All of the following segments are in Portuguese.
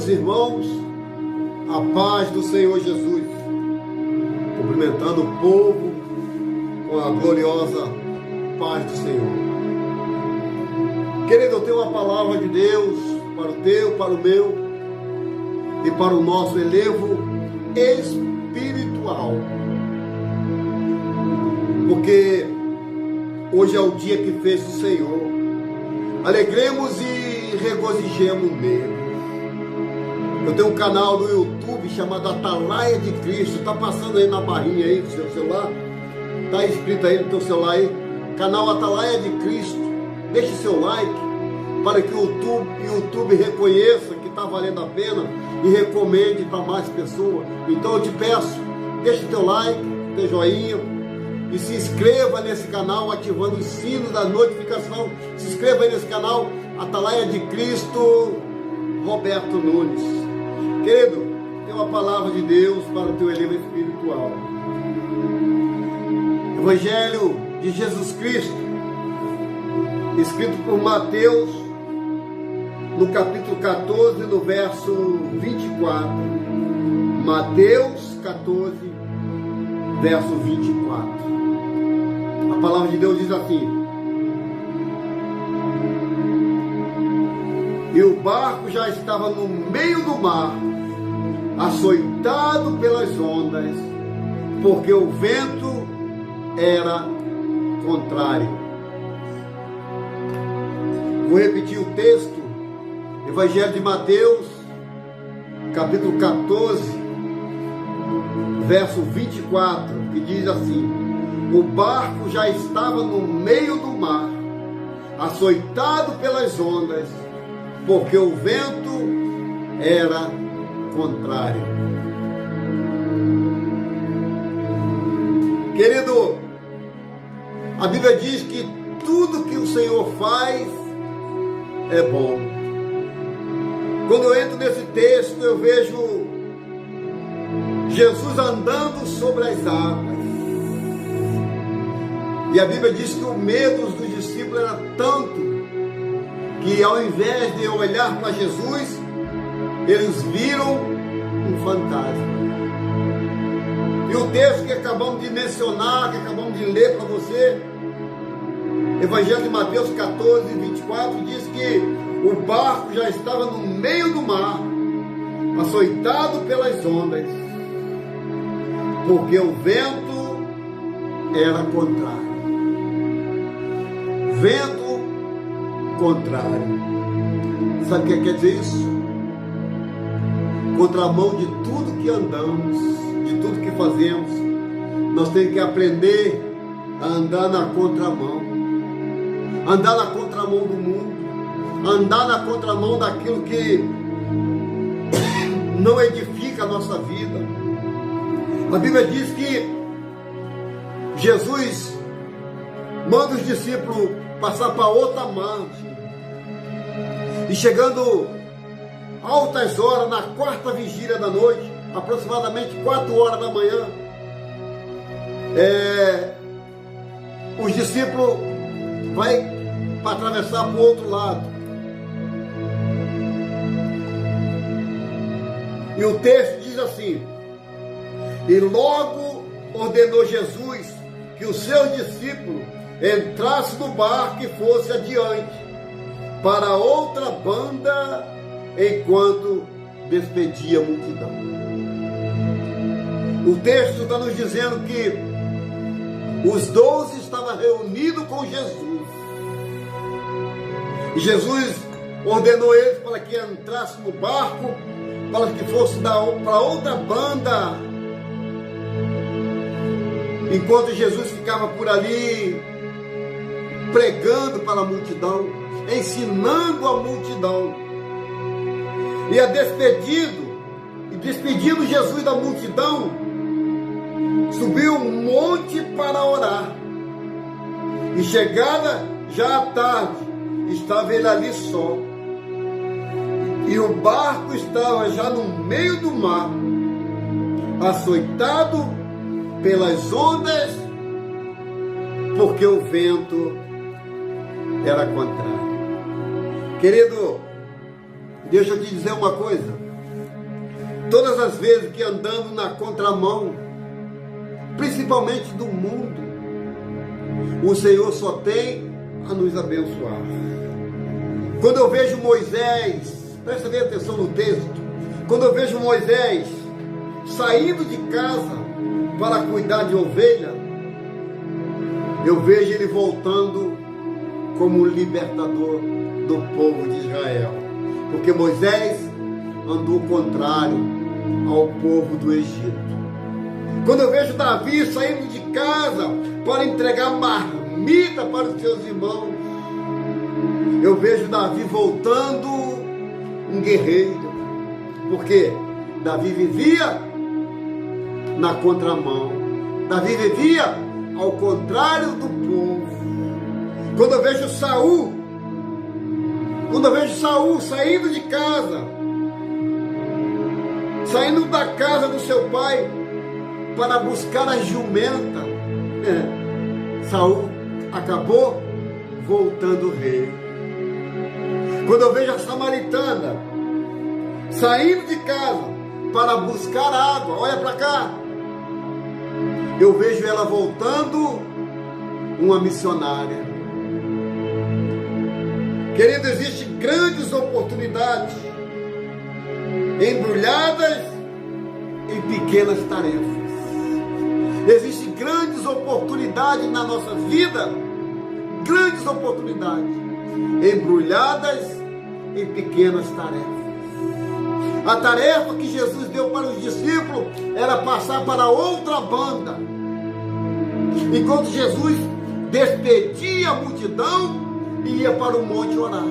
Amados irmãos, a paz do Senhor Jesus, cumprimentando o povo com a gloriosa paz do Senhor. Querido, eu tenho uma palavra de Deus para o teu, para o meu e para o nosso elevo espiritual. Porque hoje é o dia que fez o Senhor. Alegremos e regozijemos nele. Eu tenho um canal no YouTube chamado Atalaia de Cristo. Está passando aí na barrinha aí do seu celular. Está escrito aí no teu celular aí. Canal Atalaia de Cristo. Deixe seu like para que o YouTube reconheça que está valendo a pena e recomende para mais pessoas. Então eu te peço, deixe teu like, teu joinha e se inscreva nesse canal ativando o sino da notificação. Se inscreva aí nesse canal Atalaia de Cristo Roberto Nunes. Querido, tem uma palavra de Deus para o teu elevo espiritual. Evangelho de Jesus Cristo, escrito por Mateus, no capítulo 14, no verso 24. Mateus 14, verso 24. A palavra de Deus diz assim: e o barco já estava no meio do mar, açoitado pelas ondas, porque o vento era contrário. Vou repetir o texto, Evangelho de Mateus, capítulo 14, verso 24, que diz assim: o barco já estava no meio do mar, açoitado pelas ondas, porque o vento era contrário. Querido, a Bíblia diz que tudo que o Senhor faz é bom. Quando eu entro nesse texto, eu vejo Jesus andando sobre as águas. E a Bíblia diz que o medo dos discípulos era tanto que ao invés de olhar para Jesus, eles viram um fantasma. E o texto que acabamos de mencionar, que acabamos de ler para você, Evangelho de Mateus 14, 24, diz que o barco já estava no meio do mar, açoitado pelas ondas, porque o vento era contrário. Vento contrário. Sabe o que quer dizer isso? Contramão de tudo que andamos, de tudo que fazemos, nós temos que aprender a andar na contramão. Andar na contramão do mundo, andar na contramão daquilo que não edifica a nossa vida. A Bíblia diz que Jesus manda os discípulos passar para outra margem. E chegando altas horas, na quarta vigília da noite, aproximadamente 4 horas da manhã, os discípulos vai para atravessar para o outro lado. E o texto diz assim: e logo ordenou Jesus que os seus discípulos entrassem no barco e fosse adiante para outra banda, enquanto despedia a multidão. O texto está nos dizendo que os 12 estavam reunidos com Jesus. E Jesus ordenou eles para que entrassem no barco, para que fosse para outra banda. Enquanto Jesus ficava por ali, pregando para a multidão, ensinando a multidão. E despedindo Jesus da multidão, subiu um monte para orar. E chegada já à tarde, estava ele ali só. E o barco estava já no meio do mar, açoitado pelas ondas, porque o vento era contrário. Querido, deixa eu te dizer uma coisa. todas as vezes que andamos na contramão, principalmente do mundo, o Senhor só tem a nos abençoar. Quando eu vejo Moisés, presta bem atenção no texto, quando eu vejo Moisés saindo de casa para cuidar de ovelha, eu vejo ele voltando como libertador do povo de Israel, porque Moisés andou contrário ao povo do Egito. Quando eu vejo Davi saindo de casa para entregar marmita para os seus irmãos, eu vejo Davi voltando um guerreiro, porque Davi vivia na contramão, Davi vivia ao contrário do povo. Quando eu vejo Saul saindo de casa, saindo da casa do seu pai para buscar a jumenta, Saul acabou voltando rei. Quando eu vejo a samaritana saindo de casa para buscar água, olha para cá, eu vejo ela voltando uma missionária. Querido, existem grandes oportunidades embrulhadas em pequenas tarefas. Existem grandes oportunidades na nossa vida, grandes oportunidades embrulhadas em pequenas tarefas. A tarefa que Jesus deu para os discípulos era passar para outra banda. Enquanto Jesus despedia a multidão e ia para o monte orar.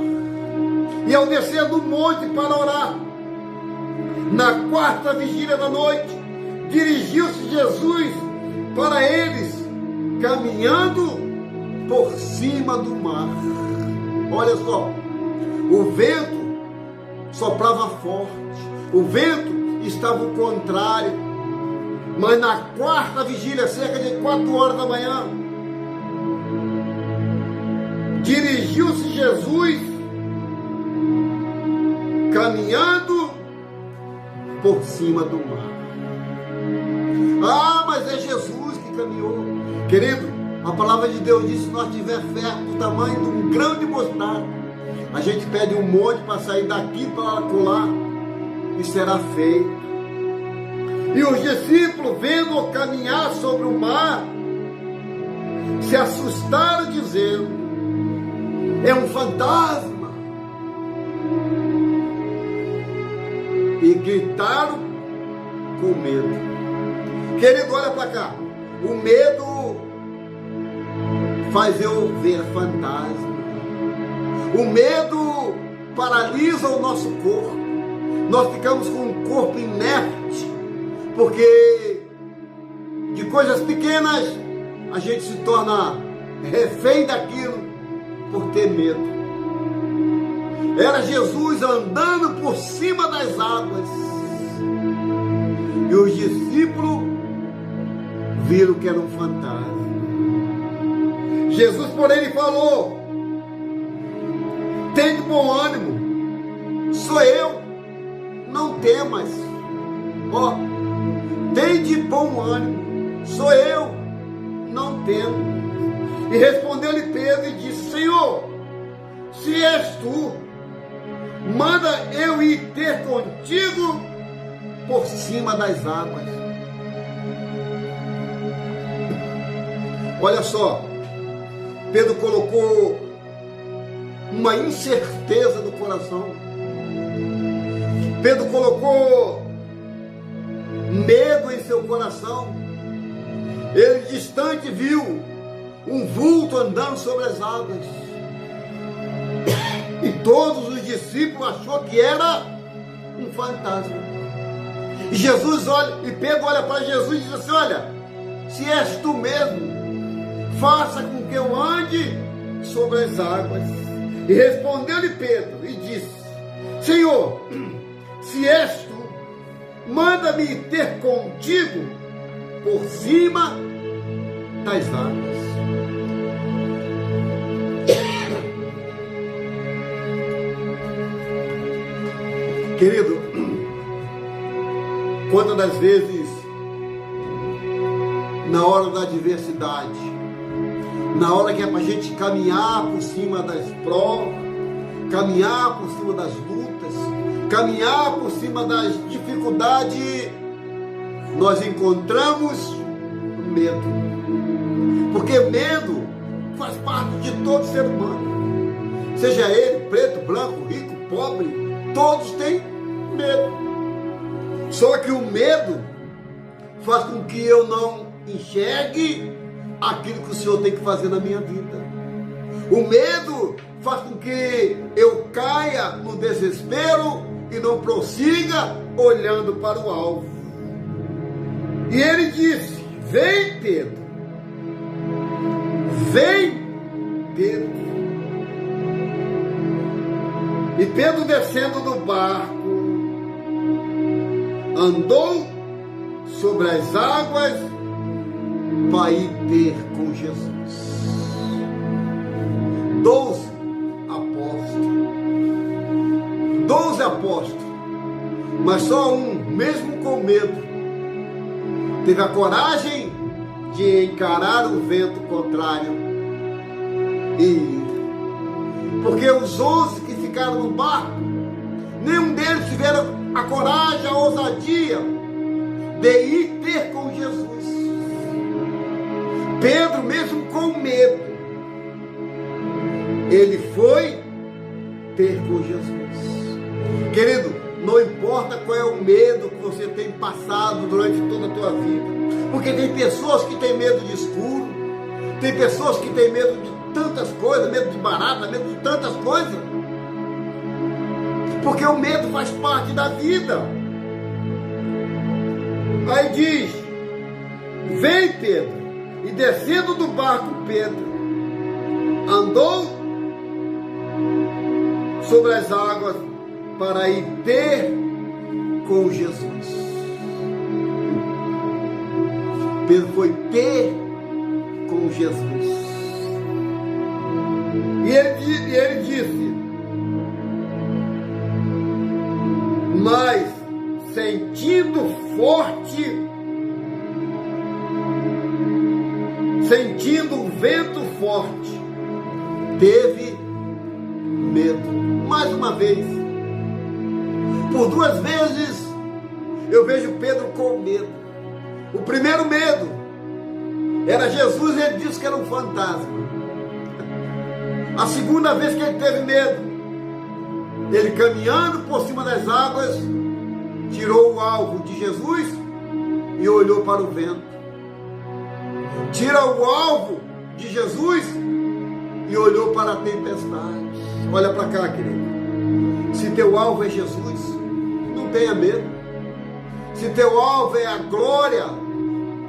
E ao descer do monte para orar, na quarta vigília da noite, dirigiu-se Jesus para eles, caminhando por cima do mar. Olha só, o vento soprava forte, o vento estava ao contrário, mas na quarta vigília, cerca de 4 horas da manhã, dirigiu-se Jesus, caminhando por cima do mar. Ah, mas é Jesus que caminhou. Querido, a palavra de Deus diz: se nós tivermos fé do tamanho de um grão de mostarda, a gente pede um monte para sair daqui para lá e será feito. E os discípulos, vendo-o caminhar sobre o mar, se assustaram, dizendo: é um fantasma. E gritaram com medo. Querido, olha para cá. O medo faz eu ver fantasma. O medo paralisa o nosso corpo. Nós ficamos com um corpo inerte, porque de coisas pequenas a gente se torna refém daquilo por ter medo. Era Jesus andando por cima das águas e os discípulos viram que era um fantasma. Jesus, porém, lhe falou: tem de bom ânimo, sou eu, não temas. Ó, tem de bom ânimo, sou eu, não temo. E respondeu-lhe Pedro e disse: Senhor, se és tu, manda eu ir ter contigo por cima das águas. Olha só, Pedro colocou uma incerteza no coração. Pedro colocou medo em seu coração. Ele distante viu um vulto andando sobre as águas. E todos os discípulos achou que era um fantasma. E Jesus olha, e Pedro olha para Jesus e diz assim: olha, se és tu mesmo, faça com que eu ande sobre as águas. E respondeu-lhe Pedro e disse: Senhor, se és tu, manda-me ter contigo por cima das águas. Querido, Quantas das vezes, na hora da adversidade, na hora que é para a gente caminhar por cima das provas, caminhar por cima das lutas, caminhar por cima das dificuldades, nós encontramos medo. Porque medo faz parte de todo ser humano. Seja ele preto, branco, rico, pobre, todos têm medo. Só que o medo faz com que eu não enxergue aquilo que o Senhor tem que fazer na minha vida. O medo faz com que eu caia no desespero e não prossiga olhando para o alvo. E ele disse: vem, Pedro. Vem, Pedro. E Pedro, descendo do barco, andou sobre as águas para ir ter com Jesus. 12 apóstolos, mas só um, mesmo com medo, teve a coragem de encarar o vento contrário e ir. Porque os 11 que ficaram no barco, nenhum deles tiveram a coragem, a ousadia de ir ter com Jesus. Pedro, mesmo com medo, ele foi ter com Jesus. Querido, não importa qual é o medo que você tem passado durante toda a tua vida, porque tem pessoas que têm medo de escuro, tem pessoas que têm medo de tantas coisas, medo de barata, medo de tantas coisas, porque o medo faz parte da vida. Aí diz: vem, Pedro. E descendo do barco, Pedro andou sobre as águas para ir ter com Jesus. Pedro foi ter com Jesus. E ele disse: mas sentindo o vento forte, teve medo. Mais uma vez, por 2 vezes, eu vejo Pedro com medo. O primeiro medo era Jesus, ele disse que era um fantasma. A segunda vez que ele teve medo, ele caminhando por cima das águas, tirou o alvo de Jesus e olhou para o vento. Tira o alvo de Jesus e olhou para a tempestade. Olha para cá, querido. Se teu alvo é Jesus, não tenha medo. Se teu alvo é a glória,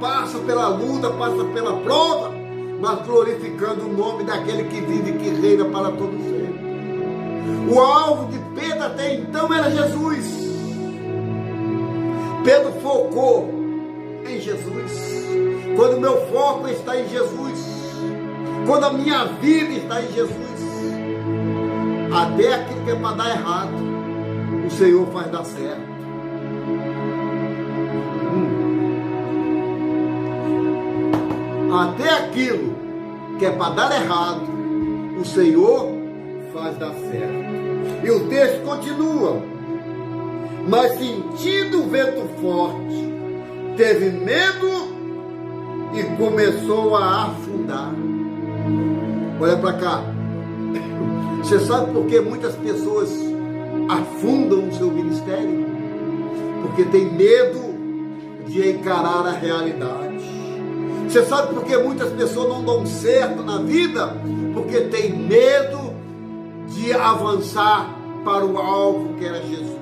passa pela luta, passa pela prova, mas glorificando o nome daquele que vive e que reina para todo sempre. O alvo de Pedro até então era Jesus. Pedro focou em Jesus. Quando o meu foco está em Jesus, quando a minha vida está em Jesus, até aquilo que é para dar errado, o Senhor faz dar certo. Até aquilo que é para dar errado, o Senhor faz dar certo. E o texto continua: mas sentindo o vento forte, teve medo e começou a afundar. Olha para cá. Você sabe por que muitas pessoas afundam o seu ministério? Porque tem medo de encarar a realidade. Você sabe por que muitas pessoas não dão certo na vida? Porque tem medo de avançar para o alvo que era Jesus.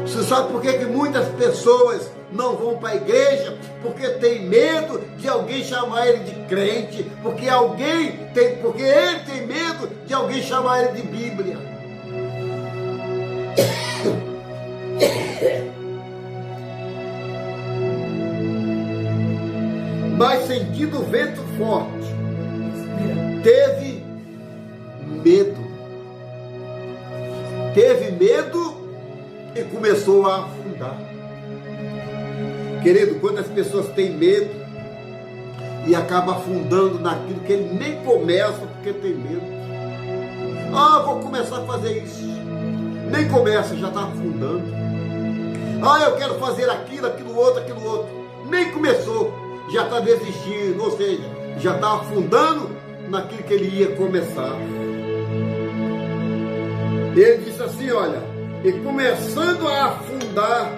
Você sabe por que muitas pessoas não vão para a igreja? Porque tem medo de alguém chamar ele de crente, porque ele tem medo de alguém chamar ele de Bíblia. Mas sentindo o vento forte, teve medo e começou a afundar. Querido, quantas pessoas têm medo e acabam afundando naquilo que ele nem começa porque tem medo. Ah, vou começar a fazer isso. Nem começa, já está afundando. Ah, eu quero fazer aquilo, aquilo outro. Nem começou, já está desistindo, ou seja, já está afundando naquilo que ele ia começar. Ele disse assim, olha, e começando a afundar,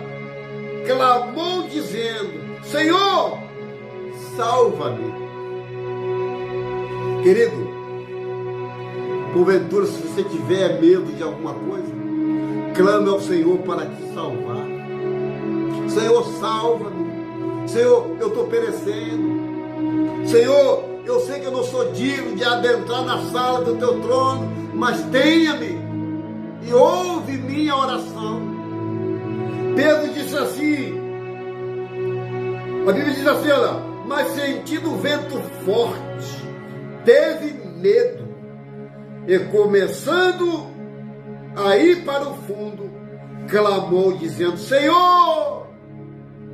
clamou dizendo, Senhor, salva-me. Querido, porventura, se você tiver medo de alguma coisa, clame ao Senhor para te salvar. Senhor, salva-me. Senhor, eu estou perecendo. Senhor, eu sei que eu não sou digno de adentrar na sala do teu trono, mas tenha-me e ouve minha oração. Pedro disse assim, a Bíblia diz assim, olha, mas sentindo o vento forte, teve medo, e começando a ir para o fundo, clamou dizendo, Senhor,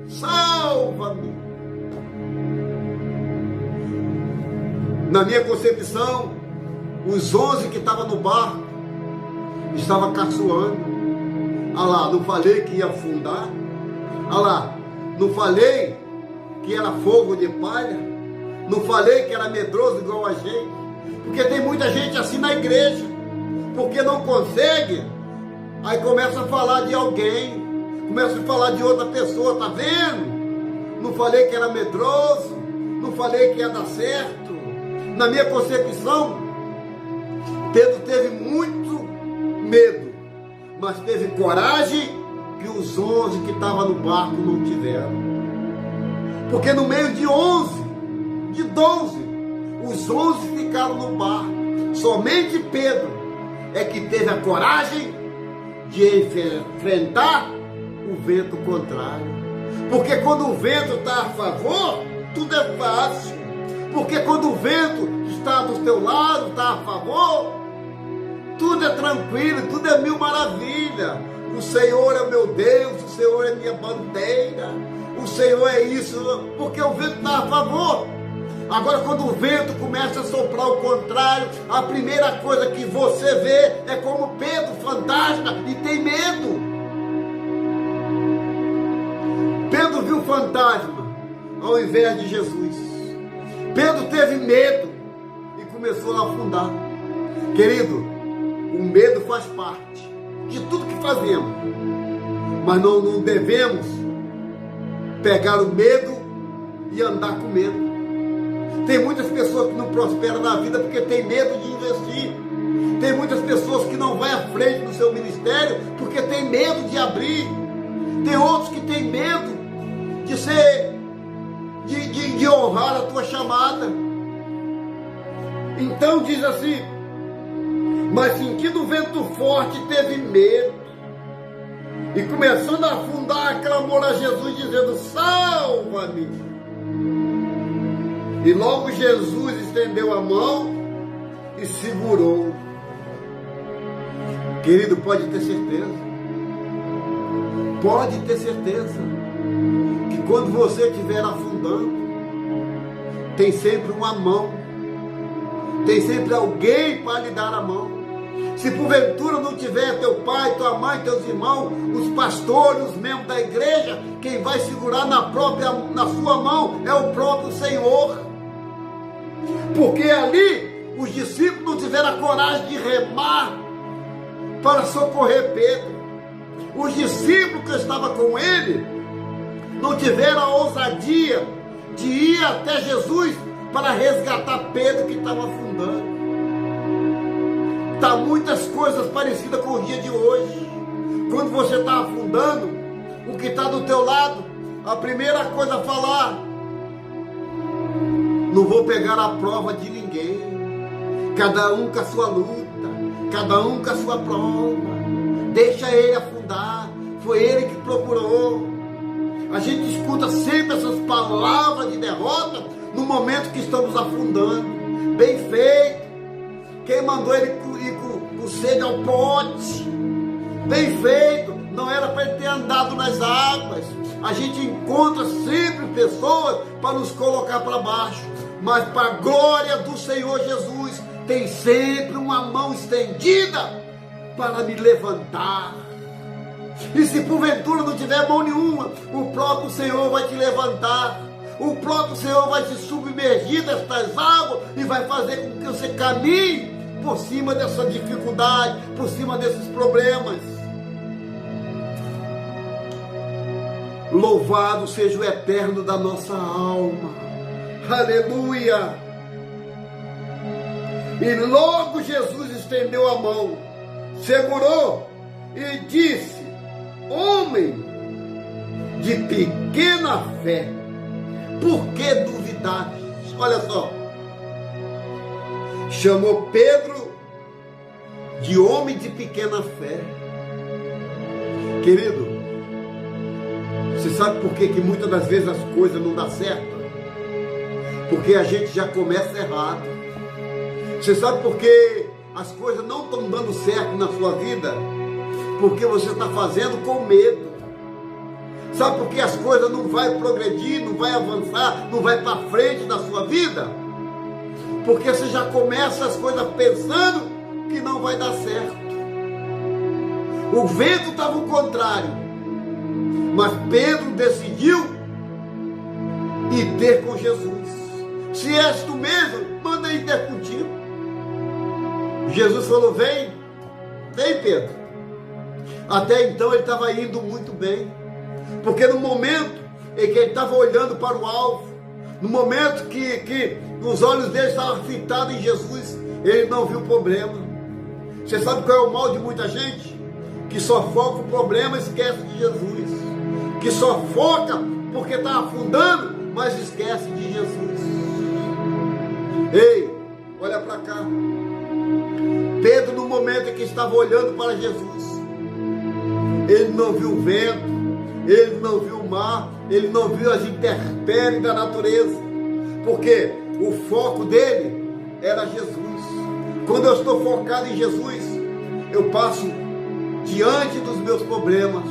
salva-me. Na minha concepção, os 11 que estavam no barco estavam caçoando. Ah lá, não falei que ia afundar? Ah lá, não falei que era fogo de palha? Não falei que era medroso igual a gente? Porque tem muita gente assim na igreja, porque não consegue, aí começa a falar de alguém, começa a falar de outra pessoa, tá vendo? Não falei que era medroso, não falei que ia dar certo. Na minha concepção, Pedro teve muito medo, mas teve coragem que os 11 que estavam no barco não tiveram. Porque no meio de 11, de 12, os 11 ficaram no barco. Somente Pedro é que teve a coragem de enfrentar o vento contrário. Porque quando o vento está a favor, tudo é fácil. Porque quando o vento está do teu lado, está a favor, tudo é tranquilo, tudo é mil maravilhas. O Senhor é meu Deus, o Senhor é minha bandeira, o Senhor é isso, porque o vento está a favor. Agora, quando o vento começa a soprar o contrário, a primeira coisa que você vê é como Pedro fantasma e tem medo. Pedro viu fantasma ao invés de Jesus. Pedro teve medo e começou a afundar. Querido, o medo faz parte de tudo que fazemos, mas não devemos pegar o medo e andar com medo. Tem muitas pessoas que não prosperam na vida porque tem medo de investir. Tem muitas pessoas que não vão à frente do seu ministério porque tem medo de abrir. Tem outros que têm medo de ser, de honrar a tua chamada. Então diz assim, mas sentindo o vento forte teve medo, e começando a afundar, clamou a Jesus dizendo, salva-me. E logo Jesus estendeu a mão e segurou. Querido, pode ter certeza que quando você estiver afundando, tem sempre uma mão, tem sempre alguém para lhe dar a mão. Se porventura não tiver teu pai, tua mãe, teus irmãos, os pastores, os membros da igreja, quem vai segurar na sua mão é o próprio Senhor. Porque ali os discípulos não tiveram a coragem de remar para socorrer Pedro. Os discípulos que estavam com ele não tiveram a ousadia de ir até Jesus para resgatar Pedro que estava afundando. Está muitas coisas parecidas com o dia de hoje. Quando você está afundando, o que está do teu lado, a primeira coisa a falar, não vou pegar a prova de ninguém. Cada um com a sua luta, cada um com a sua prova. Deixa ele afundar, foi ele que procurou. A gente escuta sempre essas palavras de derrota no momento que estamos afundando. Bem feito. Quem mandou ele ir com sede ao pote? Bem feito. Não era para ele ter andado nas águas. a gente encontra sempre pessoas para nos colocar para baixo, mas para a glória do Senhor Jesus, tem sempre uma mão estendida para me levantar. E se porventura não tiver mão nenhuma, o próprio Senhor vai te levantar. O próprio Senhor vai te submergir destas águas e vai fazer com que você caminhe por cima dessa dificuldade, por cima desses problemas. Louvado seja o eterno da nossa alma. Aleluia! E logo Jesus estendeu a mão, segurou e disse: homem de pequena fé, por que duvidaste? Olha só, chamou Pedro de homem de pequena fé. Querido, você sabe por que muitas das vezes as coisas não dão certo? Porque a gente já começa errado. Você sabe por que as coisas não estão dando certo na sua vida? Porque você está fazendo com medo. Sabe por que as coisas não vão progredir, não vai avançar, não vai para frente na sua vida? Porque você já começa as coisas pensando que não vai dar certo. O vento estava ao contrário, mas Pedro decidiu ir ter com Jesus. Se és tu mesmo, manda ir ter contigo. Jesus falou: vem, vem Pedro. Até então ele estava indo muito bem, porque no momento em que ele estava olhando para o alvo, no momento que os olhos dele estavam fitados em Jesus, ele não viu problema. Você sabe qual é o mal de muita gente? Que só foca o problema e esquece de Jesus. Que só foca porque está afundando, mas esquece de Jesus. Ei, olha para cá. Pedro, no momento em que estava olhando para Jesus, ele não viu o vento, ele não viu o mar, ele não viu as intempéries da natureza, porque o foco dele era Jesus. Quando eu estou focado em Jesus, eu passo diante dos meus problemas,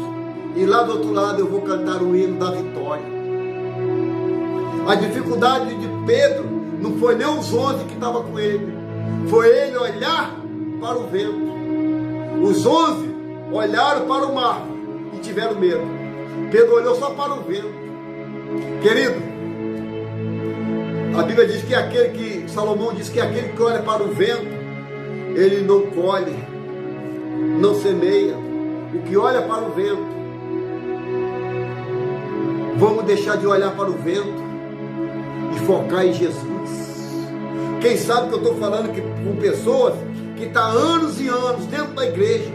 e lá do outro lado eu vou cantar o hino da vitória. A dificuldade de Pedro não foi nem os 11 que estavam com ele, foi ele olhar para o vento. Os 11 olharam para o mar e tiveram medo. Pedro olhou só para o vento. Querido, a Bíblia diz que Salomão diz que aquele que olha para o vento, ele não colhe, não semeia. O que olha para o vento, vamos deixar de olhar para o vento e focar em Jesus. Quem sabe que eu estou falando com pessoas que estão há anos e anos dentro da igreja,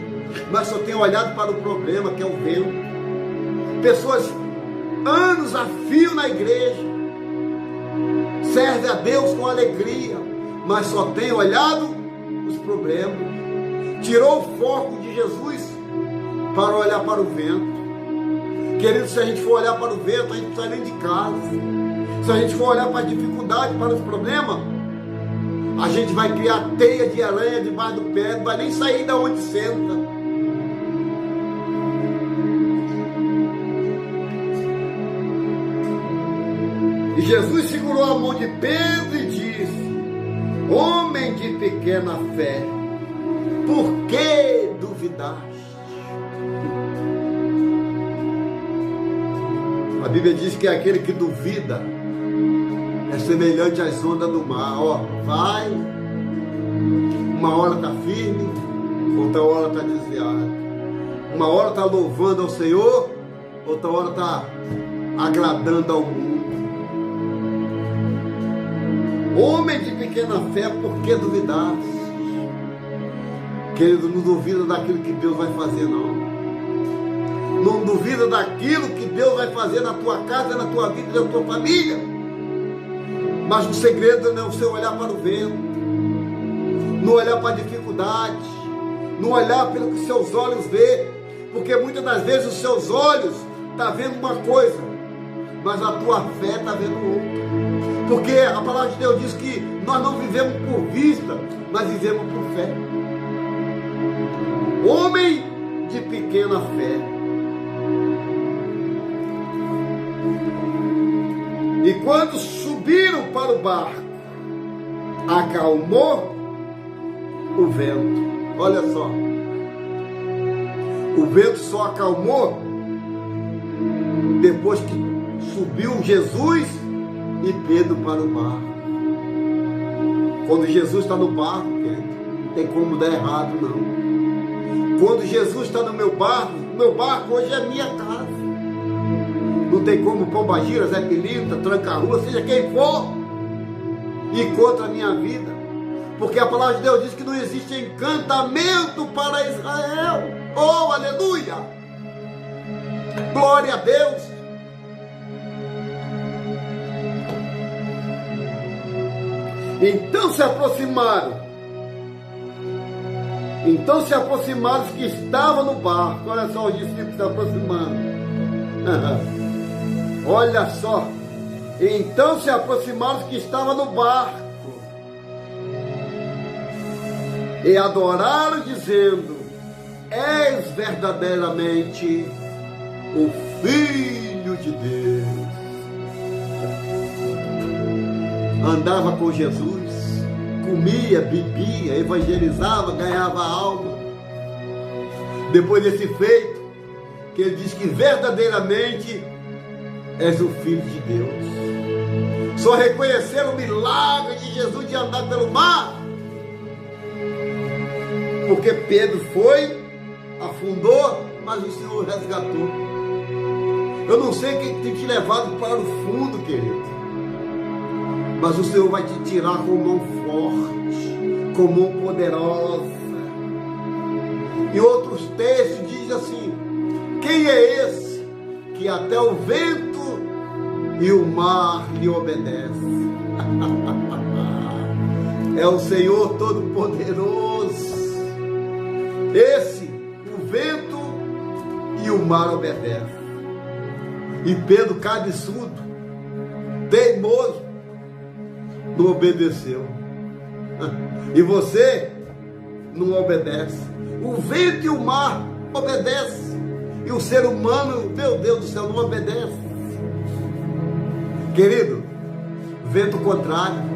mas só tem olhado para o problema, que é o vento. Pessoas anos a fio na igreja, serve a Deus com alegria, mas só tem olhado os problemas. Tirou o foco de Jesus para olhar para o vento. Querido, se a gente for olhar para o vento, a gente não sai nem de casa. Se a gente for olhar para a dificuldade, para os problemas, a gente vai criar teia de aranha debaixo do pé, não vai nem sair da onde senta. E Jesus segurou a mão de Pedro e disse: homem de pequena fé, por que duvidaste? A Bíblia diz que aquele que duvida é semelhante às ondas do mar. Ó, vai, uma hora está firme, outra hora está desviada. Uma hora está louvando ao Senhor, outra hora está agradando ao mundo. Homem de pequena fé, por que duvidaste? Querido, não duvida daquilo que Deus vai fazer, não. Não duvida daquilo que Deus vai fazer na tua casa, na tua vida, na tua família. Mas o segredo não é você olhar para o vento, não olhar para a dificuldade, não olhar pelo que seus olhos vê, porque muitas das vezes os seus olhos estão vendo uma coisa, mas a tua fé está vendo outra. Porque a palavra de Deus diz que nós não vivemos por vista, mas vivemos por fé. Homem de pequena fé. E quando subiram para o barco, acalmou o vento. Olha só, o vento só acalmou depois que subiu Jesus e Pedro para o barco. Quando Jesus está no barco, não tem como dar errado, não. Quando Jesus está no meu barco hoje é minha casa. Não tem como Pombagira, Zé Pilintra, Tranca-Rua, seja quem for, ir contra a minha vida. Porque a palavra de Deus diz que não existe encantamento para Israel. Oh, aleluia! Glória a Deus! Então se aproximaram os que estavam no barco. Olha só os discípulos se aproximando. Olha só. Então se aproximaram os que estavam no barco e adoraram, dizendo: És verdadeiramente o Filho de Deus. Andava com Jesus, comia, bebia, evangelizava, ganhava alma. Depois desse feito, que ele diz que verdadeiramente és o Filho de Deus. Só reconhecer o milagre de Jesus de andar pelo mar, porque Pedro foi, afundou, mas o Senhor resgatou. Eu não sei quem tem te levado para o fundo, querido, mas o Senhor vai te tirar com mão forte, com mão poderosa. E outros textos dizem assim: quem é esse que até o vento e o mar lhe obedecem? É o Senhor Todo-Poderoso. Esse, o vento e o mar obedecem. E Pedro, cabeçudo, teimoso, não obedeceu. E você não obedece. O vento e o mar obedecem. E o ser humano, meu Deus do céu, não obedece. Querido, vento contrário.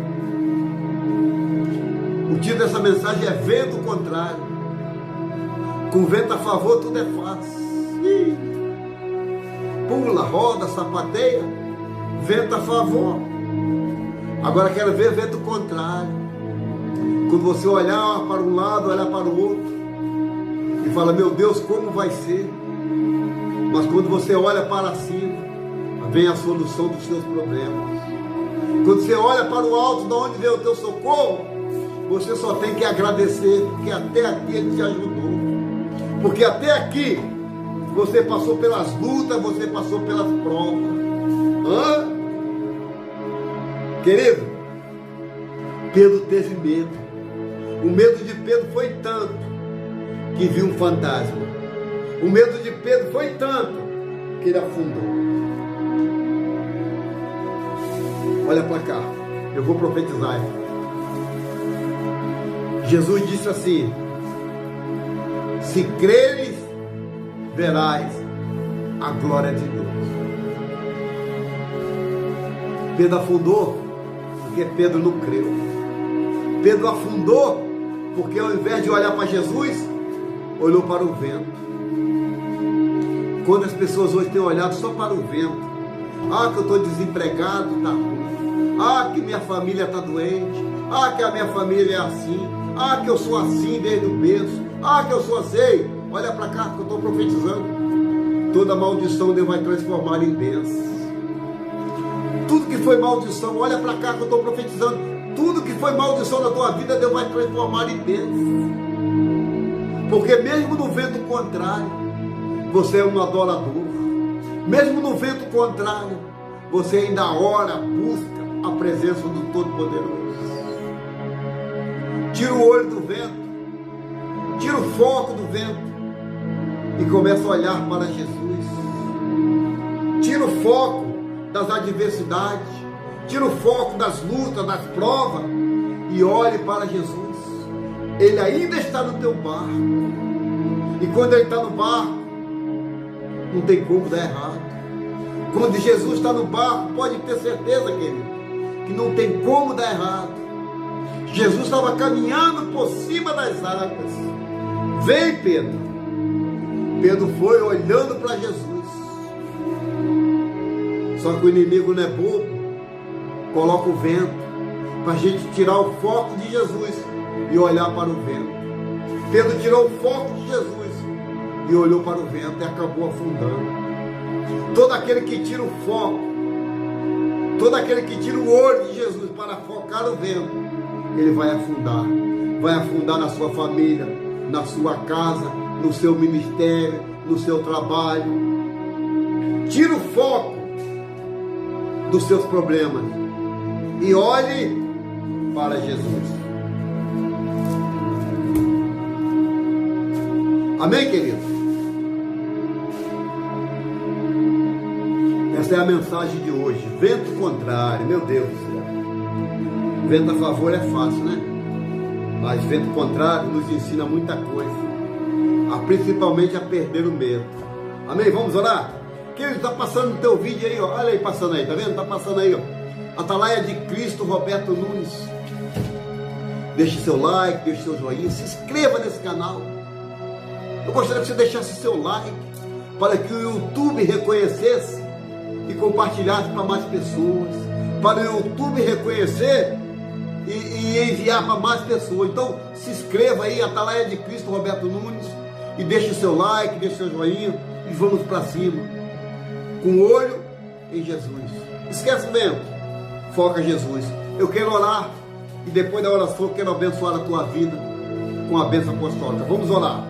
O título dessa mensagem é Vento Contrário. Com vento a favor tudo é fácil. Pula, roda, sapateia. Vento a favor. Agora quero ver vento contrário. Quando você olhar para um lado, olhar para o outro e fala: meu Deus, como vai ser? Mas quando você olha para cima, vem a solução dos seus problemas. Quando você olha para o alto, de onde vem o teu socorro, você só tem que agradecer, porque até aqui Ele te ajudou. Porque até aqui você passou pelas lutas, você passou pelas provas. Querido, Pedro teve medo. O medo de Pedro foi tanto que viu um fantasma. O medo de Pedro foi tanto que ele afundou. Olha para cá, eu vou profetizar. Jesus disse assim: se creres, verás a glória de Deus. Pedro afundou porque Pedro não creu. Pedro afundou porque ao invés de olhar para Jesus, olhou para o vento. Quantas pessoas hoje têm olhado só para o vento? Ah, que eu estou desempregado, está ruim. Ah, que minha família está doente. Ah, que a minha família é assim. Ah, que eu sou assim desde o berço. Ah, que eu sou assim. Olha para cá que eu estou profetizando. Toda maldição Deus vai transformar em bênção. Tudo que foi maldição, olha para cá que eu estou profetizando. Tudo que foi maldição na tua vida, Deus vai transformar em bênção. Porque mesmo no vento contrário, você é um adorador. Mesmo no vento contrário, você ainda ora, busca a presença do Todo-Poderoso. Tira o olho do vento, tira o foco do vento e começa a olhar para Jesus. Tira o foco das adversidades, tira o foco das lutas, das provas e olhe para Jesus. Ele ainda está no teu barco. E quando Ele está no barco, não tem como dar errado. Quando Jesus está no barco, pode ter certeza, querido, que não tem como dar errado. Jesus estava caminhando por cima das águas. Vem, Pedro. Pedro foi olhando para Jesus. Só que o inimigo não é bobo. Coloca o vento para a gente tirar o foco de Jesus e olhar para o vento. Pedro tirou o foco de Jesus e olhou para o vento e acabou afundando. Todo aquele que tira o foco, todo aquele que tira o olho de Jesus para focar o vento, ele vai afundar. Vai afundar na sua família, na sua casa, no seu ministério, no seu trabalho. Tira o foco dos seus problemas e olhe para Jesus. Amém, querido? Essa é a mensagem de hoje. Vento contrário, meu Deus do céu. Vento a favor é fácil, né? Mas vento contrário nos ensina muita coisa, principalmente a perder o medo. Amém? Vamos orar? Querido, está passando no teu vídeo aí, ó. Olha aí, passando aí, tá vendo? Está passando aí, ó. Atalaia de Cristo, Roberto Nunes. Deixe seu like, deixe seu joinha, se inscreva nesse canal. Eu gostaria que você deixasse seu like para que o YouTube reconhecesse e compartilhasse para mais pessoas, para o YouTube reconhecer e enviar para mais pessoas. Então se inscreva aí, Atalaia de Cristo, Roberto Nunes, e deixe seu like, deixe seu joinha e vamos para cima, com o olho em Jesus. Esquece o vento, foca Jesus. Eu quero orar e depois da oração eu quero abençoar a tua vida com a bênção apostólica. Vamos orar.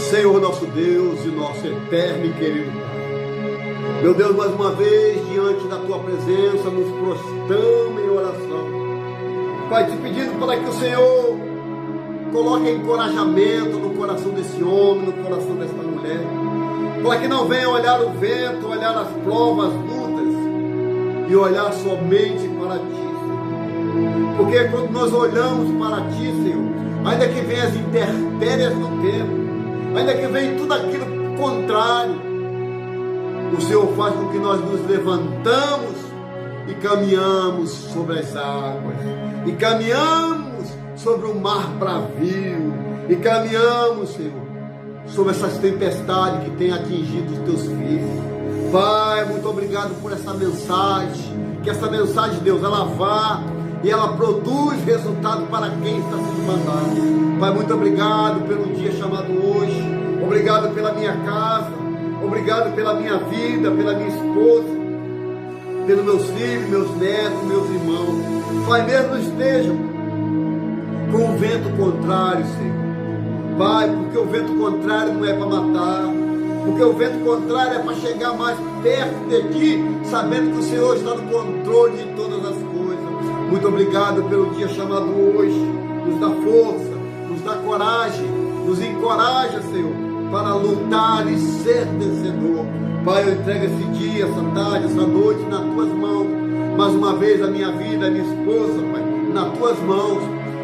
Senhor nosso Deus e nosso eterno e querido Pai, meu Deus, mais uma vez diante da tua presença nos prostramos em oração, Pai, te pedindo para que o Senhor coloque encorajamento no coração desse homem, no coração desta mulher, para que não venha olhar o vento, olhar as provas, as lutas e olhar somente para ti, Senhor. Porque quando nós olhamos para ti, Senhor, ainda que venham as intempéries do tempo, ainda que venha tudo aquilo contrário, o Senhor faz com que nós nos levantamos e caminhamos sobre as águas, e caminhamos sobre o mar bravio, e caminhamos, Senhor, sobre essas tempestades que têm atingido os teus filhos. Pai, muito obrigado por essa mensagem, que essa mensagem, Deus, ela vá e ela produz resultado para quem está sendo mandado. Pai, muito obrigado pelo dia chamado hoje, obrigado pela minha casa, obrigado pela minha vida, pela minha esposa, pelos meus filhos, meus netos, meus irmãos. Pai, mesmo estejam com o vento contrário, Senhor. Pai, porque o vento contrário não é para matar, porque o vento contrário é para chegar mais perto de Ti, sabendo que o Senhor está no controle de todas as coisas. Muito obrigado pelo dia chamado hoje. Nos dá força, nos dá coragem, nos encoraja, Senhor, para lutar e ser vencedor. Pai, eu entrego esse dia, essa tarde, essa noite nas Tuas mãos. Mais uma vez a minha vida, a minha esposa, Pai, nas Tuas mãos.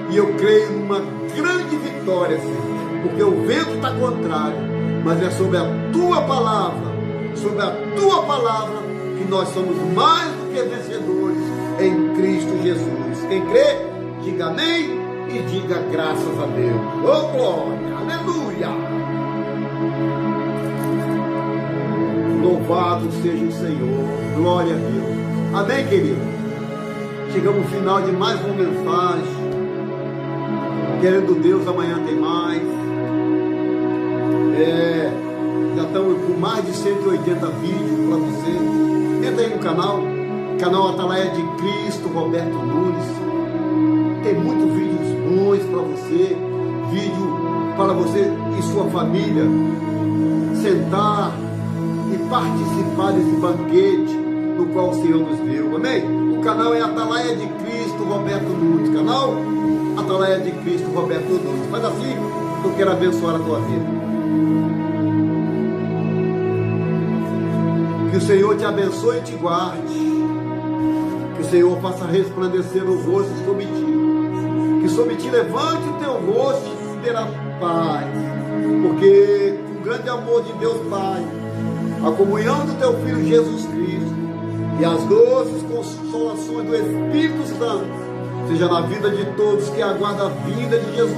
E eu creio numa grande vitória, Senhor, porque o vento está contrário, mas é sobre a Tua palavra, que nós somos mais do que vencedores em Cristo Jesus. Quem crê, diga amém e diga graças a Deus. Oh glória, aleluia. Louvado seja o Senhor, glória a Deus. Amém, querido? Chegamos ao final de mais uma mensagem. Querendo Deus, amanhã tem mais. Já estamos com mais de 180 vídeos para você. Entra aí no canal Atalaia de Cristo, Roberto Nunes. Tem muitos vídeos bons para você, vídeo para você e sua família sentar e participar desse banquete no qual o Senhor nos deu. Amém? O canal é Atalaia de Cristo, Roberto Nunes. Canal Atalaia de Cristo, Roberto Nunes. Faz assim, eu quero abençoar a tua vida. Que o Senhor te abençoe e te guarde. Que o Senhor faça resplandecer o rosto sobre ti. Que sobre ti levante o teu rosto e te terá paz. Porque com o grande amor de Deus Pai, a comunhão do teu Filho Jesus Cristo e as doces consolações do Espírito Santo seja na vida de todos que aguardam a vinda de Jesus.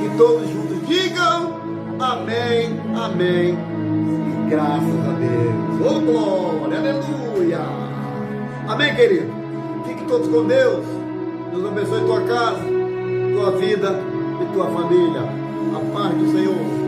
Que todos juntos digam amém, amém. E graças a Deus. Oh glória, aleluia. Amém, querido. Fique todos com Deus. Deus abençoe tua casa, tua vida e tua família. A paz do Senhor.